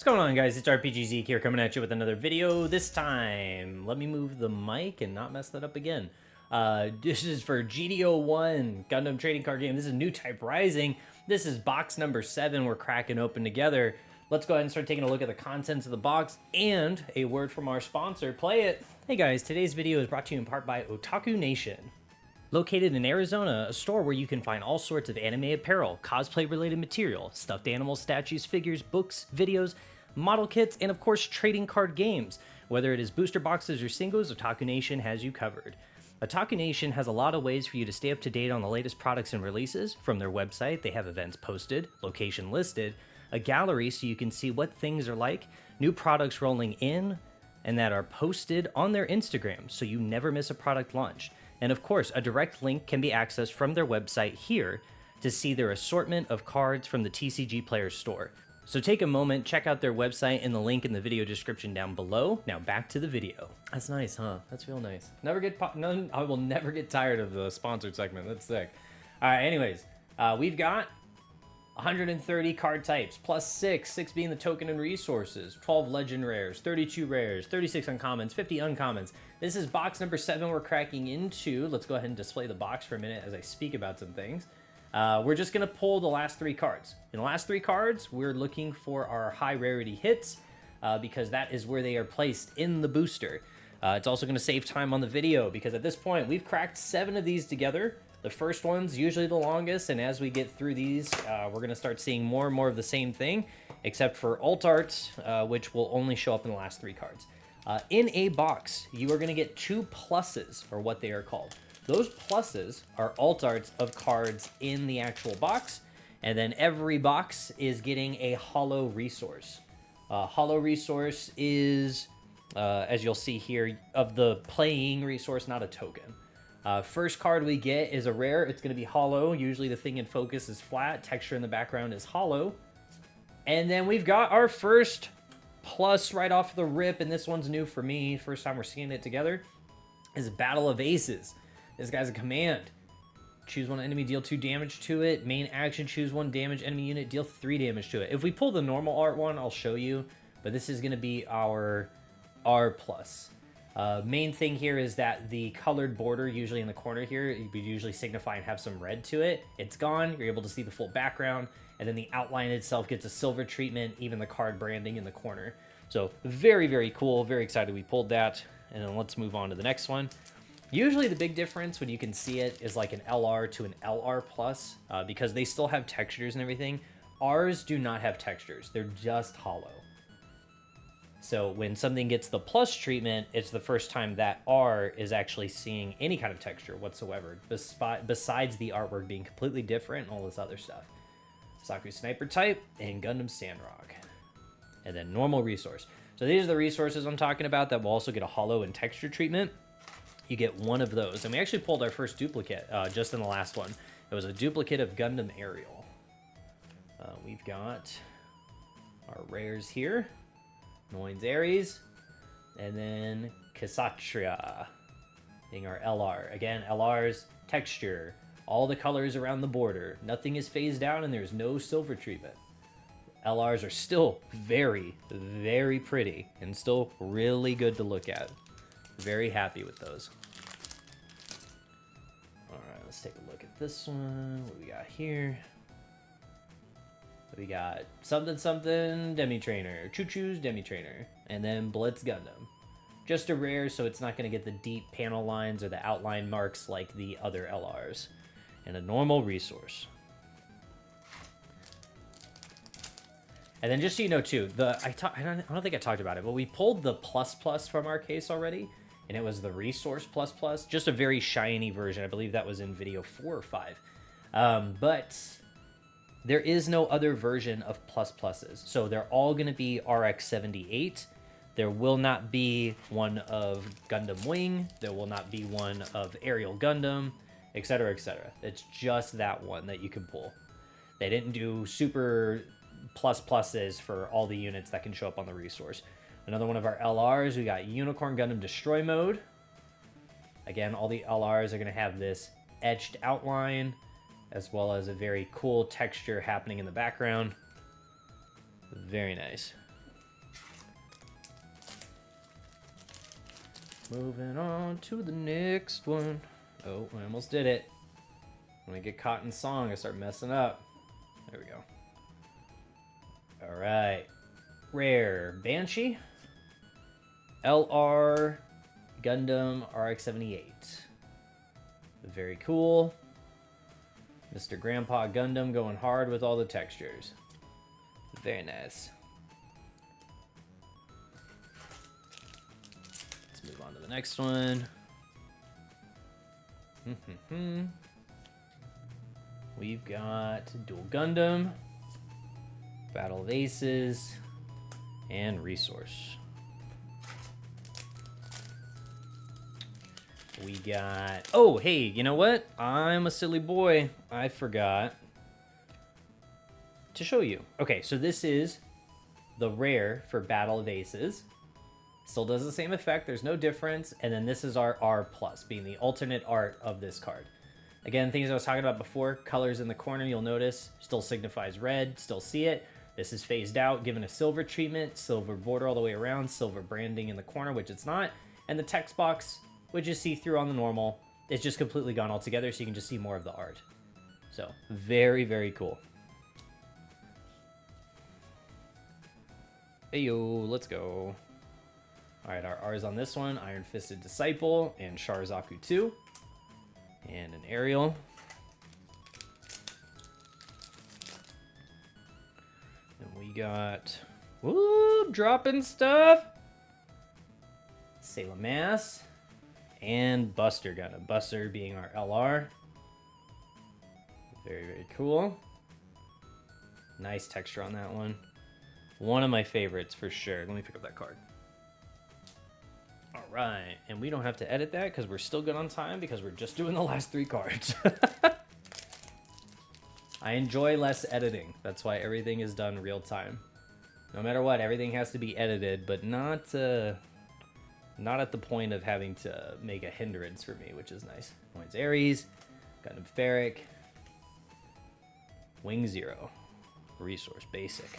What's going on, guys? It's RPG Zeke here coming at you with another video. This time, let me move the mic and not mess that up again. This is for GD01, Gundam Trading Card Game. This is a new type rising. This is box number 7 we're cracking open together. Let's go ahead and start taking a look at the contents of the box and a word from our sponsor. Play it. Hey guys, today's video is brought to you in part by Otaku Nation. Located in Arizona, a store where you can find all sorts of anime apparel, cosplay-related material, stuffed animals, statues, figures, books, videos, model kits, and of course trading card games. Whether it is booster boxes or singles, Otaku Nation has you covered. Otaku Nation has a lot of ways for you to stay up to date on the latest products and releases. From their website, they have events posted, location listed, a gallery so you can see what things are like, new products rolling in, and that are posted on their Instagram so you never miss a product launch. And of course, a direct link can be accessed from their website here to see their assortment of cards from the TCG Players store. So take a moment, check out their website and the link in the video description down below. Now back to the video. That's nice, huh? That's real nice. I will never get tired of the sponsored segment. That's sick. All right, anyways, we've got 130 card types, plus 6 being the token and resources, 12 legend rares, 32 rares, 36 uncommons, 50 uncommons. This is box number 7 we're cracking into. Let's go ahead and display the box for a minute as I speak about some things. We're just going to pull the last 3 cards. In the last 3 cards, we're looking for our high rarity hits because that is where they are placed in the booster. It's also going to save time on the video because at this point, we've cracked 7 of these together. The first one's usually the longest, and as we get through these, we're going to start seeing more and more of the same thing, except for alt art, which will only show up in the last 3 cards. In a box, you are going to get 2 pluses, or what they are called. Those pluses are alt arts of cards in the actual box, and then every box is getting a holo resource. Holo resource is, as you'll see here, of the playing resource, not a token. First card we get is a rare. It's going to be holo. Usually the thing in focus is flat. Texture in the background is holo. And then we've got our first plus right off the rip, and this one's new for me. First time we're seeing it together is Battle of Aces. This guy's a command. Choose one enemy, deal 2 damage to it. Main action, choose 1 damage enemy unit, deal 3 damage to it. If we pull the normal art one, I'll show you. But this is going to be our R+. Main thing here is that the colored border, usually in the corner here, would usually signify and have some red to it. It's gone. You're able to see the full background. And then the outline itself gets a silver treatment, even the card branding in the corner. So very, very cool. Very excited we pulled that. And then let's move on to the next one. Usually the big difference when you can see it is like an LR to an LR+, because they still have textures and everything. Ours do not have textures. They're just hollow. So when something gets the plus treatment, it's the first time that R is actually seeing any kind of texture whatsoever, besides the artwork being completely different and all this other stuff. Saku Sniper type and Gundam Sandrock. And then normal resource. So these are the resources I'm talking about that will also get a holo and texture treatment. You get 1 of those. And we actually pulled our first duplicate just in the last one. It was a duplicate of Gundam Aerial. We've got our rares here. Noin's Ares, and then Kshatriya being our LR. Again, LR's texture, all the colors around the border. Nothing is phased out, and there's no silver treatment. LRs are still very, very pretty, and still really good to look at. Very happy with those. Alright, let's take a look at this one. What do we got here? We got something Demi Trainer, Choo Choo's Demi Trainer, and then Blitz Gundam. Just a rare, so it's not going to get the deep panel lines or the outline marks like the other LRs. And a normal resource. And then just so you know too, I don't think I talked about it, but we pulled the plus from our case already, and it was the resource plus, just a very shiny version. I believe that was in video 4 or 5. But there is no other version of pluses. So they're all going to be RX-78. There will not be one of Gundam Wing. There will not be one of Aerial Gundam, etc., etc. It's just that one that you can pull. They didn't do super pluses for all the units that can show up on the resource. Another one of our LRs, we got Unicorn Gundam Destroy Mode. Again, all the LRs are going to have this etched outline, as well as a very cool texture happening in the background. Very nice. Moving on to the next one. Oh, I almost did it. When I get caught in song, I start messing up. There we go. All right. Rare Banshee. LR Gundam RX-78. Very cool. Mr. Grandpa Gundam going hard with all the textures. Very nice. Let's move on to the next one. We've got Dual Gundam, Battle of Aces, and Resource. We got... Oh, hey, you know what? I'm a silly boy. I forgot to show you. Okay, so this is the rare for Battle of Aces. Still does the same effect. There's no difference. And then this is our R+, being the alternate art of this card. Again, things I was talking about before, colors in the corner, you'll notice, still signifies red, still see it. This is phased out, given a silver treatment, silver border all the way around, silver branding in the corner, which it's not. And the text box, which is see-through on the normal, it's just completely gone altogether, so you can just see more of the art. So, very, very cool. Hey, yo, let's go. All right, our R's on this one, Iron Fisted Disciple, and Sharzaku 2. And an Ariel. And we got... Whoop, dropping stuff! Sailor Mass. And Buster Gundam. Buster being our LR. Very, very cool. Nice texture on that one. One of my favorites for sure. Let me pick up that card. All right, and we don't have to edit that because we're still good on time because we're just doing the last 3 cards. I enjoy less editing. That's why everything is done real time. No matter what, everything has to be edited, but not at the point of having to make a hindrance for me, which is nice. Points Ares, Gundam Ferric, Wing Zero, Resource Basic.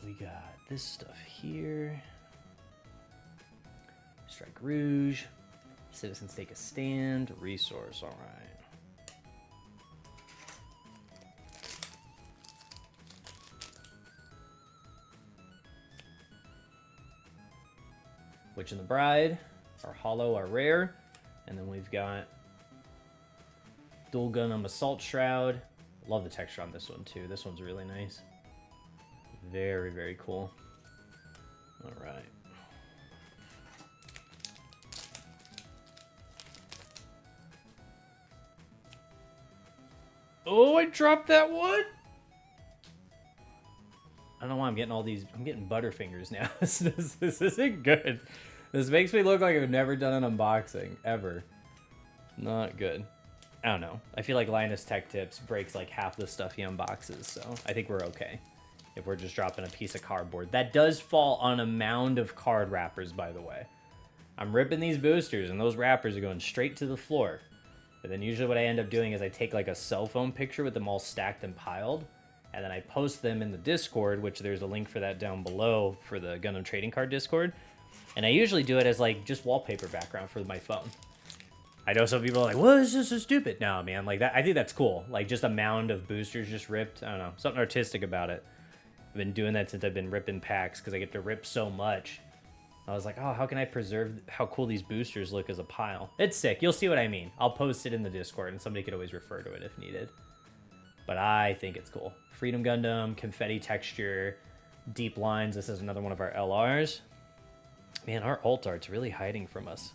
We got this stuff here. Strike Rouge. Citizens Take a Stand. Resource, all right. Witch and the Bride. Our Hollow, our Rare. And then we've got Dual Gundam Assault Shroud. Love the texture on this one too. This one's really nice. Very, very cool. All right. Oh, I dropped that one. I don't know why I'm getting all these. I'm getting Butterfingers now. This isn't good. This makes me look like I've never done an unboxing ever. Not good. I don't know. I feel like Linus Tech Tips breaks like half the stuff he unboxes, so I think we're okay. If we're just dropping a piece of cardboard. That does fall on a mound of card wrappers, by the way. I'm ripping these boosters, and those wrappers are going straight to the floor. And then usually what I end up doing is I take like a cell phone picture with them all stacked and piled, and then I post them in the Discord, which there's a link for that down below for the Gundam Trading Card Discord. And I usually do it as like just wallpaper background for my phone. I know some people are like, what is this so stupid? No, man, like that. I think that's cool. Like just a mound of boosters just ripped. I don't know, something artistic about it. I've been doing that since I've been ripping packs because I get to rip so much. I was like, oh, how can I preserve how cool these boosters look as a pile? It's sick. You'll see what I mean. I'll post it in the Discord, and somebody could always refer to it if needed. But I think it's cool. Freedom Gundam, confetti texture, deep lines. This is another one of our LRs. Man, our alt art's really hiding from us.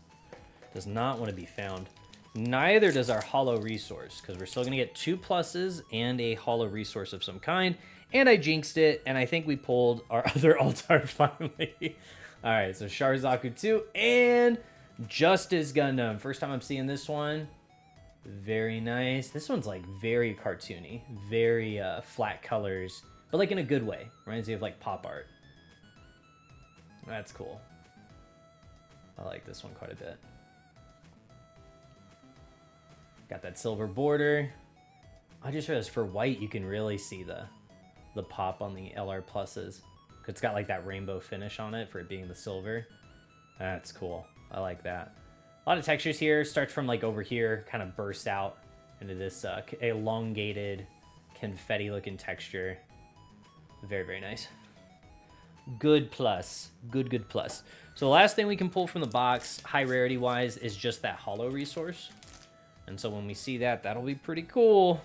Does not want to be found. Neither does our hollow resource, because we're still going to get 2 pluses and a hollow resource of some kind. And I jinxed it, and I think we pulled our other alt art finally. All right, so Sharzaku 2 and Justice Gundam. First time I'm seeing this one. Very nice. This one's like very cartoony, very flat colors, but like in a good way. Reminds me of like pop art. That's cool. I like this one quite a bit. Got that silver border. I just realized for white you can really see the pop on the LR pluses. It's got like that rainbow finish on it for it being the silver. That's cool. I like that. A lot of textures here. Starts from like over here, kind of bursts out into this elongated, confetti-looking texture. Very, very nice. Good plus. Good plus. So the last thing we can pull from the box, high rarity-wise, is just that holo resource. And so when we see that, that'll be pretty cool.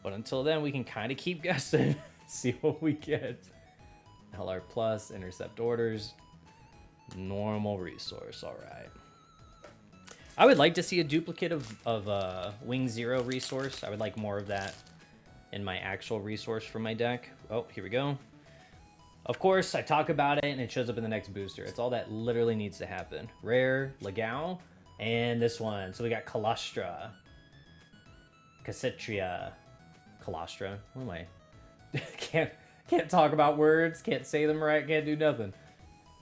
But until then, we can kind of keep guessing. See what we get. LR plus, intercept orders, normal resource. All right. I would like to see a duplicate of Wing Zero resource. I would like more of that in my actual resource for my deck. Oh, here we go. Of course, I talk about it and it shows up in the next booster. It's all that literally needs to happen. Rare, Legao, and this one. So we got Colostra, Cassetria, Colostra. What am I? Can't talk about words. Can't say them right. Can't do nothing.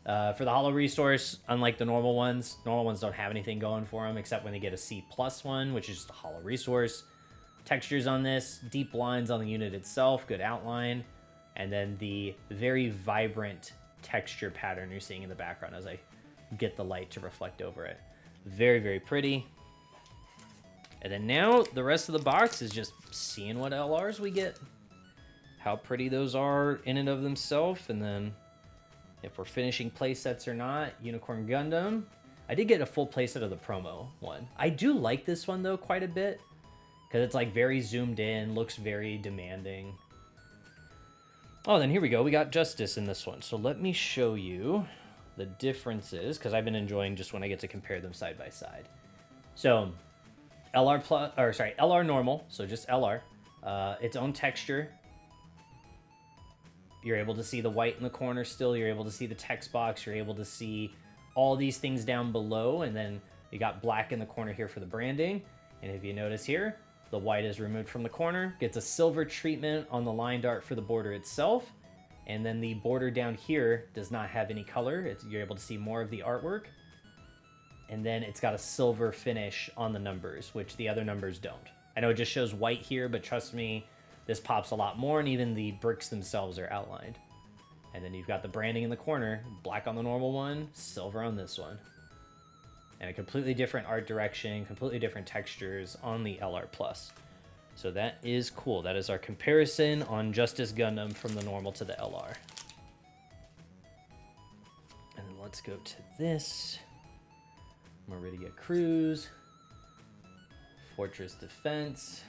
For the holo resource, unlike the normal ones don't have anything going for them except when they get a C+ one, which is just a holo resource. Textures on this, deep lines on the unit itself, good outline, and then the very vibrant texture pattern you're seeing in the background as I get the light to reflect over it. Very, very pretty. And then now the rest of the box is just seeing what LRs we get, how pretty those are in and of themselves, and then if we're finishing playsets or not. Unicorn Gundam. I did get a full playset of the promo one. I do like this one though quite a bit because it's like very zoomed in, looks very demanding. Oh, then here we go. We got Justice in this one. So let me show you the differences because I've been enjoying just when I get to compare them side by side. So LR plus, or sorry, LR normal. So just LR, its own texture. You're able to see the white in the corner still. You're able to see the text box. You're able to see all these things down below. And then you got black in the corner here for the branding. And if you notice here, the white is removed from the corner. Gets a silver treatment on the lined art for the border itself. And then the border down here does not have any color. You're able to see more of the artwork. And then it's got a silver finish on the numbers, which the other numbers don't. I know it just shows white here, but trust me, this pops a lot more, and even the bricks themselves are outlined. And then you've got the branding in the corner, black on the normal one, silver on this one. And a completely different art direction, completely different textures on the LR+. So that is cool. That is our comparison on Justice Gundam from the normal to the LR. And then let's go to this. Meridia Cruise, Fortress Defense,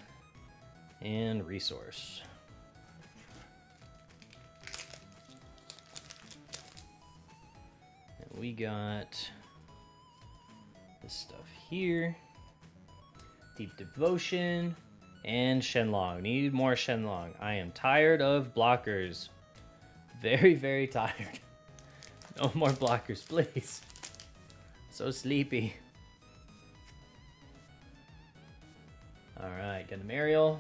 and Resource. And we got this stuff here. Deep Devotion and Shenlong. Need more Shenlong. I am tired of blockers. Very, very tired. No more blockers, please. So sleepy. All right, Gundam Ariel.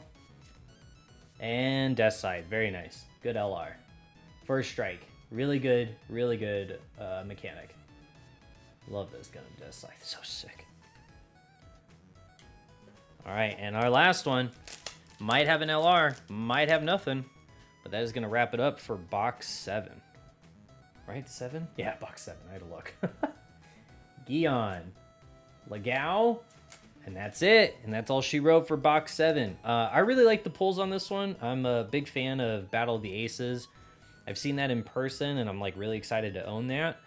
And Death Side, very nice. Good LR. First Strike, really good mechanic. Love this Gundam Death Side, so sick. All right, and our last one might have an LR, might have nothing, but that is gonna wrap it up for box 7. Right, 7? Yeah, box 7, I had to look. GOOhN, Legao, and that's it. And that's all she wrote for box 7. I really like the pulls on this one. I'm a big fan of Battle of the Aces. I've seen that in person, and I'm like really excited to own that.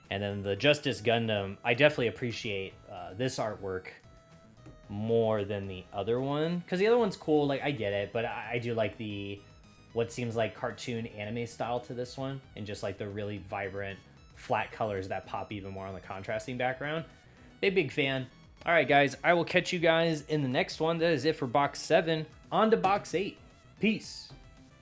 And then the Justice Gundam, I definitely appreciate this artwork more than the other one. Because the other one's cool, like I get it, but I do like the what seems like cartoon anime style to this one, and just like the really vibrant flat colors that pop even more on the contrasting background. Big fan. All right, guys, I will catch you guys in the next one. That is it for box 7. On to box 8. Peace.